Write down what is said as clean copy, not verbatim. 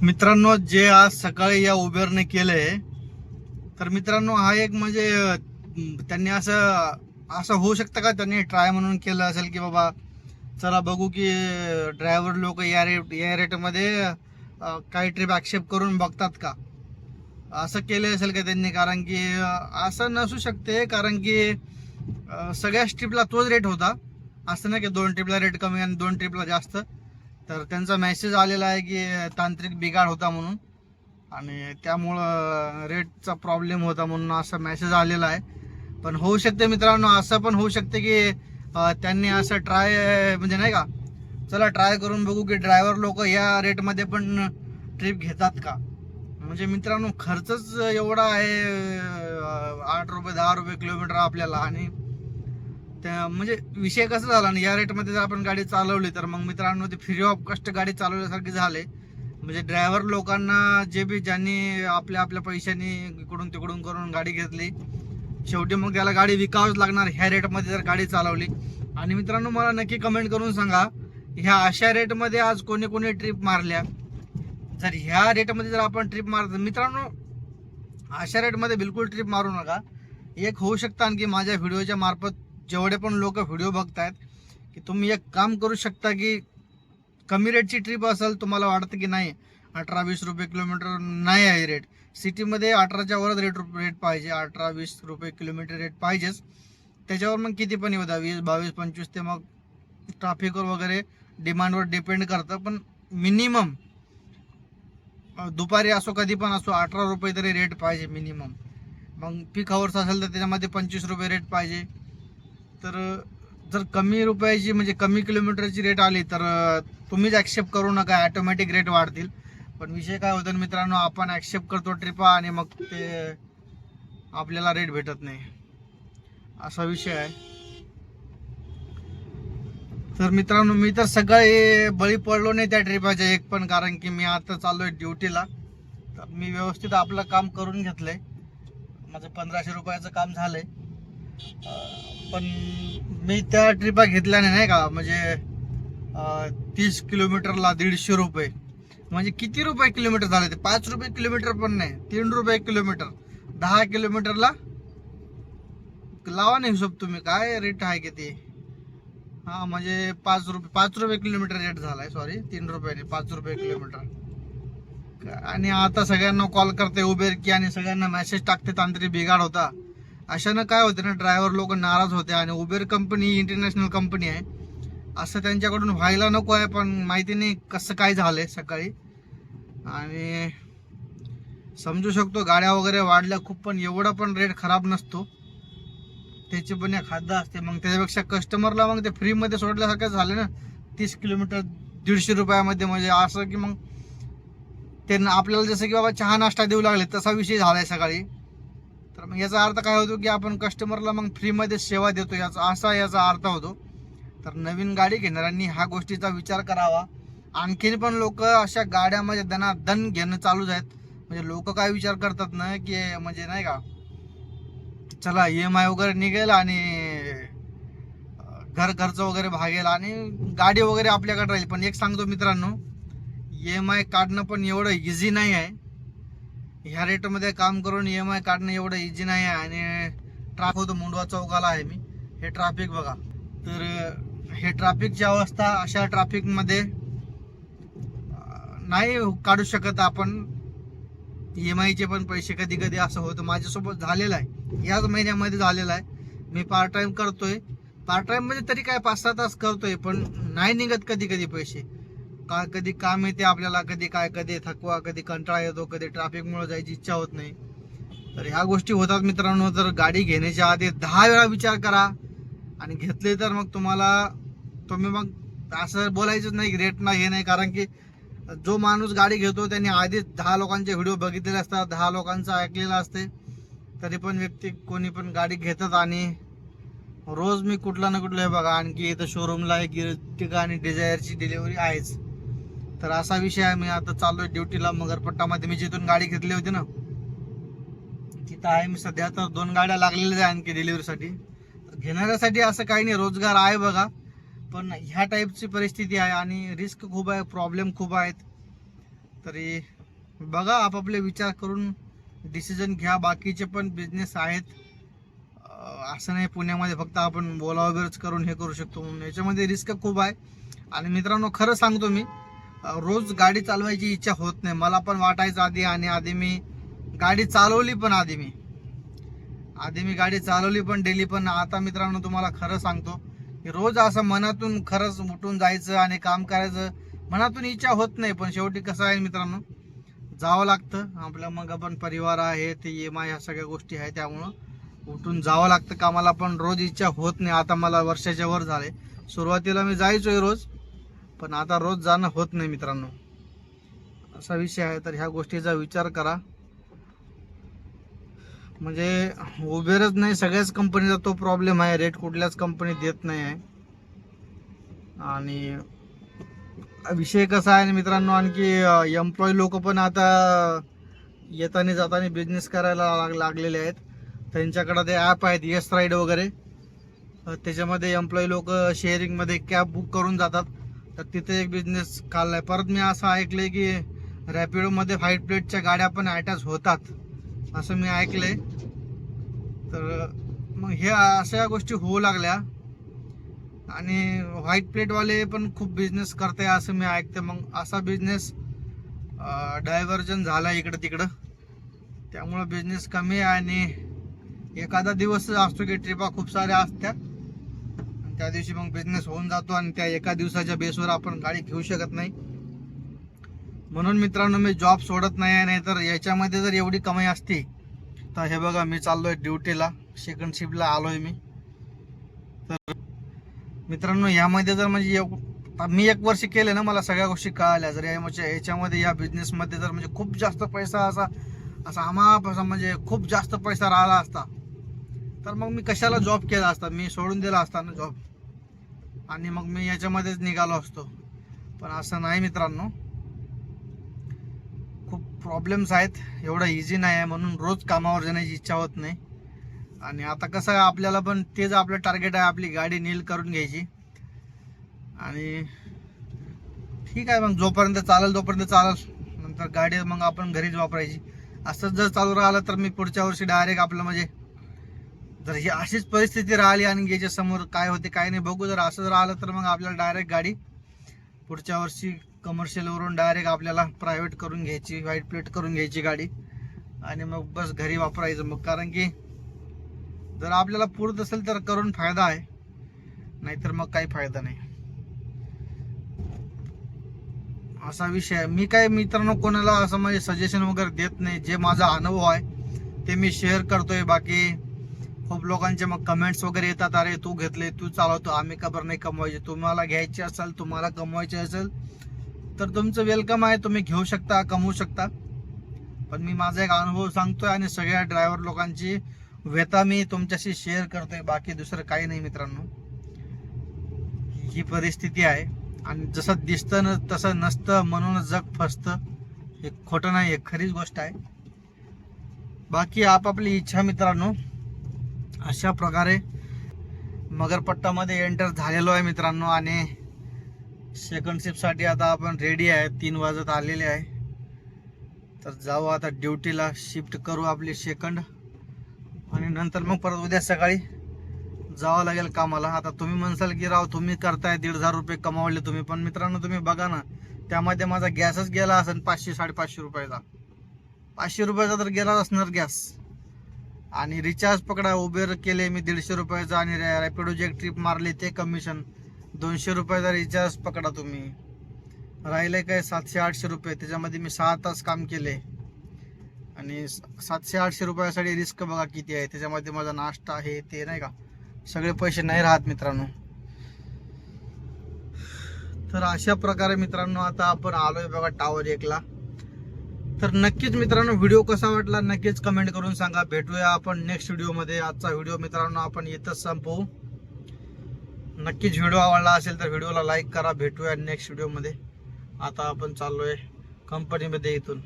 मित्रांनो, जे आज सकाळी या उबेरने केलंय, तर मित्रांनो हा एक म्हणजे त्यांनी असं असं होऊ शकतं का, त्यांनी ट्राय म्हणून केलं असेल की बाबा चला बघू की ड्रायव्हर लोक या रेटमध्ये काही ट्रिप ॲक्सेप्ट करून बघतात का, असं केलं असेल का त्यांनी? कारण की असं नसू शकते, कारण की सगळ्याच ट्रिपला तोच रेट होता. असं नाही की 2 ट्रिपला रेट कमी आणि 2 ट्रिपला जास्त. तर त्यांचा मेसेज आलेला आहे की तांत्रिक बिघाड होता म्हणून, आणि त्यामुळं रेटचा प्रॉब्लेम होता म्हणून असा मेसेज आलेला आहे. पण होऊ शकते मित्रांनो, असं पण होऊ शकते की त्यांनी असं ट्राय म्हणजे नाही का, चला ट्राय करून बघू की ड्रायव्हर लोक या रेटमध्ये पण ट्रिप घेतात का. म्हणजे मित्रांनो, खर्चच एवढा आहे, 8 रुपये 10 रुपये किलोमीटर आपल्याला. आणि त्या म्हणजे विषय कसा झाला ना, या रेटमध्ये जर आपण गाडी चालवली तर मग मित्रांनो ते फ्री ऑफ कॉस्ट गाडी चालवल्यासारखी झाले. म्हणजे ड्रायव्हर लोकांना ज्यांनी आपल्या आपल्या पैशांनी इकडून तिकडून करून गाडी घेतली, शेवटी मग त्याला गाडी विकावंच लागणार ह्या रेटमध्ये जर गाडी चालवली. आणि मित्रांनो, मला नक्की कमेंट करून सांगा, ह्या अशा रेटमध्ये आज कोणी कोणी ट्रिप मारल्या. जर ह्या रेटमध्ये जर आपण ट्रिप मारतो मित्रांनो, अशा रेटमध्ये बिलकुल ट्रिप मारू नका. एक होऊ शकतं आणखी, माझ्या व्हिडिओच्या मार्फत जेवढे पण लोक व्हिडिओ बघतायत, की तुम्ही एक काम करू शकता की कमी रेटची ट्रिप असेल, तुम्हाला वाटतं की नाही 18-20 रुपये किलोमीटर नाही आहे रेट, सिटीमध्ये 18च्या वरच रेट पाहिजे, 18-20 रुपये किलोमीटर रेट पाहिजेच. त्याच्यावर मग किती पण येऊ द्या, 20-22-25, ते मग ट्रॅफिकवर वगैरे डिमांडवर डिपेंड करतं. पण मिनिमम दुपारी असो कधी पण असो 18 रुपये तरी रेट पाहिजे मिनिमम. मग पीक आवर्स असेल तर त्याच्यामध्ये 25 रुपये रेट पाहिजे. तर जर कमी रुपयाची म्हणजे कमी किलोमीटरची रेट आली तर तुम्हीच ॲक्सेप्ट करू नका, ॲटोमॅटिक रेट वाढतील. पण विषय काय होतं मित्रांनो, आपण ॲक्सेप्ट करतो ट्रिपा आणि मग ते आपल्याला रेट भेटत नाही, असा विषय आहे. तर मित्रांनो, मी तर सगळे बळी पडलो नाही त्या ट्रिपाच्या एक पण, कारण की मी आता चाललोय ड्युटीला. तर मी व्यवस्थित आपलं काम करून घेतलंय, माझं 1500 रुपयाचं काम झालंय. पण मी त्या ट्रिपा घेतल्याने नाही का, म्हणजे 30 किलोमीटरला 150 रुपये, म्हणजे किती रुपये किलोमीटर झाले ते? 5 रुपये किलोमीटर पण नाही, 3 रुपये किलोमीटर. 10 किलोमीटरला लावा नाही हिशोब तुम्ही, काय रेट आहे किती. हा म्हणजे 5 रुपये किलोमीटर रेट झालाय, सॉरी 3 रुपये 5 रुपये किलोमीटर. आणि आता सगळ्यांना कॉल करते उबेर की, आणि सगळ्यांना मेसेज टाकते तांत्रिक बिघाड होता. अशानं काय होते ना, ड्रायव्हर लोक नाराज होते. आणि उबेर कंपनी इंटरनॅशनल कंपनी आहे, असं त्यांच्याकडून व्हायला नको आहे. पण माहिती नाही कसं काय झालंय सकाळी. आणि समजू शकतो गाड्या वगैरे वाढल्या खूप, पण एवढा पण रेट खराब नसतो, त्याची पण एक हद्द असते. मग त्याच्यापेक्षा कस्टमरला मग ते फ्रीमध्ये सोडल्यासारखं झालं ना, 30 किलोमीटर 150 रुपयामध्ये. म्हणजे असं की मग ते आपल्याला जसं की बाबा चहा नाश्ता देऊ लागले तसा विषय झालाय सकाळी. तर मग याचा अर्थ काय होतो की आपण कस्टमरला मग फ्रीमध्ये सेवा देतो, याचा अर्थ होतो. तर नवीन गाडी घेणाऱ्यांनी ह्या गोष्टीचा विचार करावा. आणखीन पण लोक अशा गाड्यामध्ये दनादन घेणं चालूच आहेत. म्हणजे लोक काय विचार करतात ना की म्हणजे नाही का, चला EMI वगैरे निघेल आणि खर्च वगैरे भागेल आणि गाडी वगैरे आपल्याकडे राहील. पण एक सांगतो मित्रांनो, EMI काढणं पण एवढं इझी नाही आहे. ह्या रेटमध्ये काम करून EMI काढणं एवढं इझी नाही आहे. आणि ट्रॅफिक होतो, मुंडवा चौकाला आहे मी, हे ट्रॅफिक बघा. तर हे ट्रॅफिकची अवस्था, अशा ट्रॅफिकमध्ये नाही काढू शकत आपण EMIचे पण पैसे. कधी कधी असं होतं, माझ्यासोबत झालेलं आहे, याच महिन्यामध्ये झालेलं आहे. मी पार्ट टाइम करतोय, पार्ट टाइम मध्ये तरी काय 5-6 तास करतोय, पण नाही निघत कधी कधी पैसे. कधी काम येते आपल्याला, कधी काय, कधी थकवा, कधी कंटाळा येतो, कधी ट्रॅफिकमुळे जायची इच्छा होत नाही. तर ह्या गोष्टी होतात मित्रांनो. तर गाडी घेण्याच्या आधी 10 वेळा विचार करा, आणि घेतले तर मग तुम्ही मग असं बोलायचंच नाही रेट नाही हे नाही. कारण की जो माणूस गाडी घेतो त्यांनी आधीच 10 लोकांचे व्हिडिओ बघितलेले असतात, 10 लोकांचं ऐकलेलं असते. तरी पण व्यक्ती कोणी पण गाडी घेतात. आणि रोज मी कुठला ना कुठला, हे बघा आणखी इथं शोरूमला एक ठिकाणी डिझायरची डिलिव्हरी आहेच. तर असा विषय आहे. मी आता चाललोय ड्युटीला मगरपट्टामध्ये, मी जिथून गाडी घेतली होती ना तिथं आहे मी सध्या. तर 2 गाड्या लागलेल्या आहे आणखी डिलिव्हरीसाठी. तर घेणाऱ्यासाठी असं काही नाही, रोजगार आहे बघा. पण ह्या टाईपची परिस्थिती आहे आणि रिस्क खूप आहे, प्रॉब्लेम खूप आहेत. तरी बघा, आपापले विचार करून डिसिजन घ्या. बाकीचे पण बिझनेस आहेत, असं नाही पुण्यामध्ये फक्त आपण बोलावरच करून हे करू शकतो म्हणून. याच्यामध्ये रिस्क खूप आहे. आणि मित्रांनो, खरं सांगतो मी, रोज गाडी चालवायची इच्छा होत नाही. मला पण वाटायचं आधी, आणि आधी मी गाडी चालवली पण, आधी मी गाडी चालवली पण डेली. पण आता मित्रांनो, तुम्हाला खरं सांगतो की रोज असं मनातून खरंच उठून जायचं आणि काम करायचं मनातून इच्छा होत नाही. पण शेवटी कसं आहे मित्रांनो, जावं लागतं आपलं. मग आपण परिवार आहे, ते EMI ह्या सगळ्या गोष्टी आहेत, त्यामुळं उठून जावं लागतं कामाला. पण रोज इच्छा होत नाही. आता मला वर्षाच्या वर झाले. सुरुवातीला मी जायचोय रोज, पण आता रोज जाणं होत नाही मित्रांनो, असा विषय आहे. तर ह्या गोष्टीचा विचार करा. म्हणजे उबेरच नाही, सगळ्याच कंपनीचा तो प्रॉब्लेम आहे. रेट कुठल्याच कंपनी देत नाही आहे. आणि विषय कसा आहे मित्रांनो, आणखी एम्प्लॉई लोक पण आता येताना जाताना बिझनेस करायला लागलेले आहेत. त्यांच्याकडे ते ॲप आहेत, येस राईड वगैरे. त्याच्यामध्ये एम्प्लॉई लोक शेअरिंगमध्ये कॅब बुक करून जातात. तर तिथे एक बिझनेस काढलाय. परत मी असं ऐकलंय की रॅपिडोमध्ये व्हाईट प्लेटच्या गाड्या पण अटॅच होतात, असं मी ऐकलंय. तर मग हे अशा गोष्टी होऊ लागल्या. आणि व्हाईट प्लेटवाले पण खूप बिझनेस करते असं मी ऐकते. मग असा बिझनेस डायव्हर्जन झाला इकडं तिकडं, त्यामुळं बिझनेस कमी आहे. आणि एखादा दिवस असतो की ट्रिपा खूप साऱ्या असत्या, त्या दिवशी मग बिझनेस होऊन जातो. आणि त्या एका दिवसाच्या बेसवर आपण गाडी घेऊ शकत नाही. म्हणून मित्रांनो, मी जॉब सोडत नाही. नाही तर याच्यामध्ये जर एवढी कमाई असती तर हे बघा, मी चाललोय ड्युटीला, सेकंड शिफ्टला आलोय मी. तर मित्रांनो, यामध्ये जर म्हणजे मी 1 वर्ष केले ना, मला सगळ्या गोष्टी कळाल्या. जर याच्यामध्ये या बिझनेसमध्ये जर म्हणजे खूप जास्त पैसा असा आम्हा म्हणजे खूप जास्त पैसा राहिला असता, तर मग मी कशाला जॉब केला असता, मी सोडून दिला असता ना जॉब, आणि मग मी याच्यामध्येच निघालो असतो. पण असं नाही मित्रांनो, खूप प्रॉब्लेम्स आहेत. एवढं इझी नाही आहे, म्हणून रोज कामावर जाण्याची इच्छा होत नाही. आणि आता कसं आहे, आपल्याला पण तेच आपलं टार्गेट आहे, आपली गाडी नील करून घ्यायची. आणि ठीक आहे, मग जोपर्यंत चालेल तोपर्यंत चालेल, नंतर गाडी मग आपण घरीच वापरायची. असंच जर चालू राहिलं तर मी पुढच्या वर्षी डायरेक्ट आपलं म्हणजे, जर ही अशीच परिस्थिती राहिली आणि याच्या समोर काय होते काय नाही बघू, जर असं राहिलं तर मग आपल्याला डायरेक्ट गाडी पुढच्या वर्षी कमर्शियलवरून डायरेक्ट आपल्याला प्रायव्हेट करून घ्यायची, व्हाईट प्लेट करून घ्यायची गाडी, आणि मग बस घरी वापरायचं मग. कारण की जर आपल्याला पुरत असेल तर करून फायदा आहे, नाहीतर मग काही फायदा नाही, असा विषय आहे. मी काय मित्रांनो कोणाला असं म्हणजे सजेशन वगैरे देत नाही. जे माझा अनुभव आहे ते मी शेअर करतोय. बाकी खूप लोकांचे मग कमेंट्स वगैरे येतात, अरे तू घेतले, तू चालवतो, आम्ही का बरं नाही कमवायचे. तुम्हाला घ्यायचे असेल, तुम्हाला कमवायचे असेल तर तुमचं वेलकम आहे, तुम्ही घेऊ शकता, कमवू शकता. पण मी माझा एक अनुभव सांगतोय आणि सगळ्या ड्रायव्हर लोकांची व्यथा मी तुमच्याशी शेअर करतोय. बाकी दुसरं काही नाही मित्रांनो, ही परिस्थिती आहे. आणि जसं दिसतं ना तसं नसतं, म्हणून जग फसतं. हे खोटं नाही, एक खरीच गोष्ट आहे. बाकी आपापली इच्छा मित्रांनो. अशा प्रकारे मगरपट्टामध्ये एंटर झालेलो आहे मित्रांनो. आणि सेकंड शिफ्टसाठी आता आपण रेडी आहे, 3 वाजत आलेले आहे. तर जाऊ आता ड्युटीला, शिफ्ट करू आपली सेकंड, आणि नंतर मग परत उद्या सकाळी जावं लागेल कामाला. आता तुम्ही म्हणसाल की राव तुम्ही करताय 1,500 रुपये कमावले तुम्ही, पण मित्रांनो तुम्ही बघा ना, त्यामध्ये माझा गॅसच गेला असेल 500-550 रुपयाचा. 500 रुपयाचा तर गेला असणार गॅस. आणि रिचार्ज पकडा, उबेर केले मी 150 रुपयाचा, आणि रॅपिडोची एक ट्रिप मारली ते कमिशन 200 रुपयाचा रिचार्ज पकडा तुम्ही. राहिले काय 700-800 रुपये. त्याच्यामध्ये मी 6 तास काम केले, आणि 700-800 रुपयासाठी रिस्क बघा किती आहे. त्याच्यामध्ये माझा नाश्ता आहे ते नाही का, सगळे पैसे नाही राहत मित्रांनो. तर अशा प्रकारे मित्रांनो आता आपण आलोय बघा टॉवर 1ला. तर नक्कीच मित्रांनो व्हिडिओ कसा वाटला नक्कीच कमेंट करून सांगा. भेटूया आपण नेक्स्ट व्हिडिओमध्ये. आजचा व्हिडिओ मित्रांनो आपण इथंच संपवू. नक्कीच व्हिडिओ आवडला असेल तर व्हिडिओला लाईक करा. भेटूया नेक्स्ट व्हिडिओमध्ये. आता आपण चाललोय कंपनीमध्ये इथून.